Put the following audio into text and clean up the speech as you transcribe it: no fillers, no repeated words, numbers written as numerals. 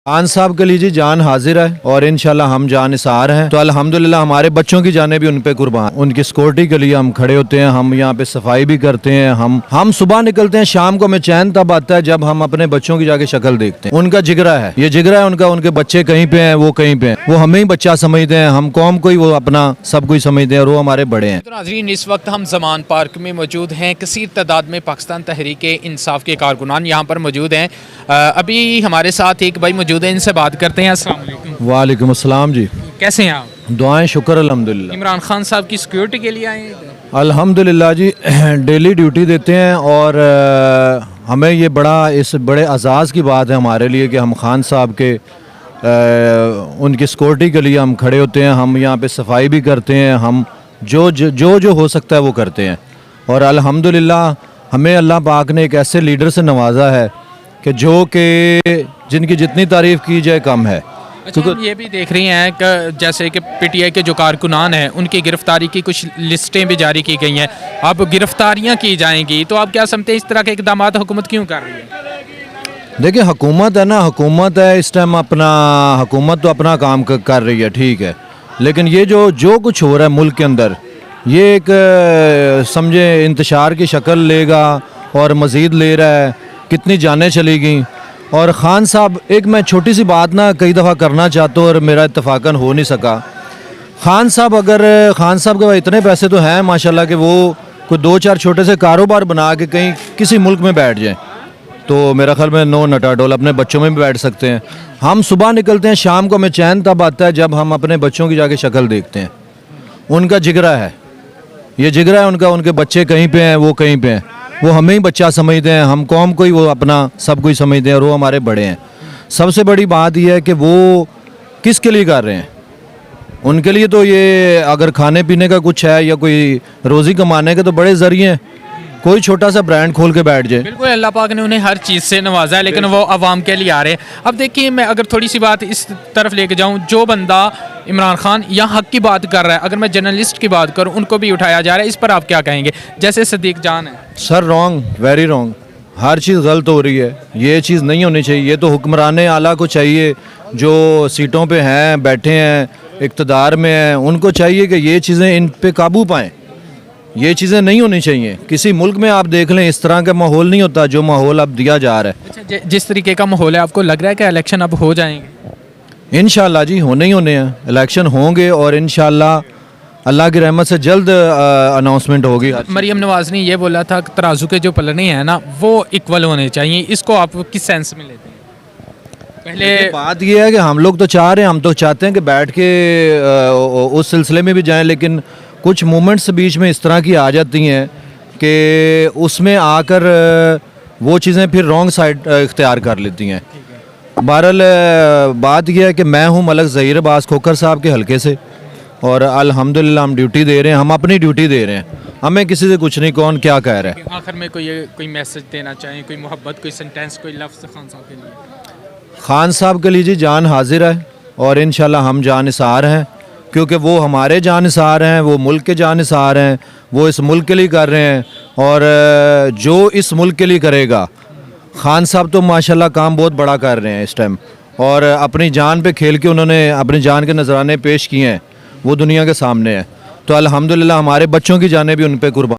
खान साहब के लिए जी जान हाजिर है और इंशाल्लाह हम जानिसार हैं। तो अल्हम्दुलिल्लाह हमारे बच्चों की जानें भी उन पे कुर्बान। उनकी सिक्योरिटी के लिए हम खड़े होते हैं, हम यहाँ पे सफाई भी करते हैं। हम सुबह निकलते हैं, शाम को हमें चैन तब आता है जब हम अपने बच्चों की जाके शक्ल देखते हैं। उनका जिगरा है, ये जिगरा है उनका। उनके बच्चे कहीं पे हैं, वो कहीं पे हैं। वो हमें ही बच्चा समझते हैं, हम कौम को ही वो अपना सब कुछ समझते हैं और वो हमारे बड़े हैं। तो नाज़रीन, इस वक्त हम ज़मान पार्क में मौजूद हैं। कसीर तादाद में पाकिस्तान तहरीक इंसाफ के कारकुनान यहाँ पर मौजूद हैं। अभी हमारे साथ एक भाई मौजूद हैं, इनसे बात करते हैं। अस्सलाम वालेकुम। वालेकुम अस्सलाम जी। कैसे हैं आप? दुआएं शुक्र अल्हम्दुलिल्लाह। इमरान खान साहब की सिक्योरिटी के लिए आए हैं? अल्हम्दुलिल्लाह जी, डेली ड्यूटी देते हैं और हमें ये इस बड़े एजाज़ की बात है हमारे लिए कि हम खान साहब के उनकी सिक्योरिटी के लिए हम खड़े होते हैं। हम यहाँ पे सफाई भी करते हैं, हम जो हो सकता है वो करते हैं। और अल्हम्दुलिल्लाह हमें अल्लाह पाक ने एक ऐसे लीडर से नवाजा है कि जिनकी जितनी तारीफ़ की जाए कम है। अच्छा, हम ये भी देख रही हैं कि जैसे कि पीटीआई के जो कारकुनान हैं उनकी गिरफ्तारी की कुछ लिस्टें भी जारी की गई हैं। अब गिरफ्तारियां की जाएंगी तो आप क्या समझते हैं इस तरह के इकदाम हुकूमत क्यों कर रही है? देखिए, हुकूमत है ना, हुकूमत है इस टाइम हुकूमत तो अपना काम कर रही है, ठीक है। लेकिन ये जो कुछ हो रहा है मुल्क के अंदर, ये एक समझे इंतशार की शक्ल लेगा और मज़ीद ले रहा है। कितनी जानें चली गई। और ख़ान साहब, एक मैं छोटी सी बात ना कई दफ़ा करना चाहता हूँ और मेरा इत्तफाकन हो नहीं सका। ख़ान साहब के पास इतने पैसे तो हैं माशाल्लाह कि वो कोई 2-4 छोटे से कारोबार बना के कहीं किसी मुल्क में बैठ जाएं, तो मेरा ख्याल में नो नटाडोल अपने बच्चों में भी बैठ सकते हैं। हम सुबह निकलते हैं, शाम को हमें चैन तब आता है जब हम अपने बच्चों की जाके शक्ल देखते हैं। उनका जिगरा है, ये जिगरा है उनका। उनके बच्चे कहीं पे हैं, वो कहीं पे हैं। वो हमें ही बच्चा समझते हैं, हम कौम को ही वो अपना सब कुछ समझते हैं और वो हमारे बड़े हैं। सबसे बड़ी बात यह है कि वो किसके लिए कर रहे हैं। उनके लिए तो ये अगर खाने पीने का कुछ है या कोई रोज़ी कमाने के तो बड़े ज़रिए हैं। कोई छोटा सा ब्रांड खोल के बैठ जाए। बिल्कुल, अल्लाह पाक ने उन्हें हर चीज़ से नवाजा है, लेकिन वो आवाम के लिए आ रहे हैं। अब देखिए, मैं अगर थोड़ी सी बात इस तरफ लेके जाऊं, जो बंदा इमरान खान या हक की बात कर रहा है, अगर मैं जर्नलिस्ट की बात करूं, उनको भी उठाया जा रहा है। इस पर आप क्या कहेंगे? जैसे सदीक जान है। Sir wrong, very wrong. हर चीज़ गलत हो रही है, ये चीज़ नहीं होनी चाहिए। ये तो हुक्मरान आला को चाहिए, जो सीटों पे हैं, बैठे हैं, इक़्तिदार में हैं, उनको चाहिए कि ये चीज़ें इन पे काबू पाएँ। ये चीज़ें नहीं होनी चाहिए। किसी मुल्क में आप देख लें, इस तरह का माहौल नहीं होता जो माहौल अब दिया जा रहा है। अच्छा, जिस तरीके का माहौल है, आपको लग रहा है कि इलेक्शन अब हो जाएंगे? इंशाल्लाह जी, होने ही होने हैं, इलेक्शन होंगे और इंशाल्लाह अल्लाह की रहमत से जल्द अनाउंसमेंट होगी। मरियम नवाज ने ये बोला था कि तराजू के जो पलड़े हैं ना, वो इक्वल होने चाहिए। इसको आप किस सेंस में लेते हैं? पहले बात ये है कि हम लोग तो चाह रहे हैं, हम तो चाहते हैं कि बैठ के उस सिलसिले में भी जाएं, लेकिन कुछ मोमेंट्स बीच में इस तरह की आ जाती हैं कि उसमें आकर वो चीज़ें फिर रॉन्ग साइड इख्तियार कर लेती हैं। बहरहाल बात यह है कि मैं हूँ मलक ज़हीर अब्बास खोखर साहब के हलके से और अल्हम्दुलिल्लाह हम ड्यूटी दे रहे हैं, हम अपनी ड्यूटी दे रहे हैं। हमें किसी से कुछ नहीं, कौन क्या कह रहा है। आखिर में कोई मैसेज देना चाहिए, कोई मोहब्बत, कोई सेंटेंस, कोई लफ्ज़ खान साहब के लिए? खान साहब के लिए जी जान हाजिर है और इंशाल्लाह हम जानिसार हैं, क्योंकि वो हमारे जानिसार हैं, वो मुल्क के जानिसार हैं, वो इस मुल्क के लिए कर रहे हैं। और जो इस मुल्क के लिए करेगा, खान साहब तो माशाल्लाह काम बहुत बड़ा कर रहे हैं इस टाइम, और अपनी जान पे खेल के उन्होंने अपनी जान के नजराने पेश किए हैं, वो दुनिया के सामने है। तो अल्हम्दुलिल्लाह हमारे बच्चों की जानें भी उन पे कुर्बान।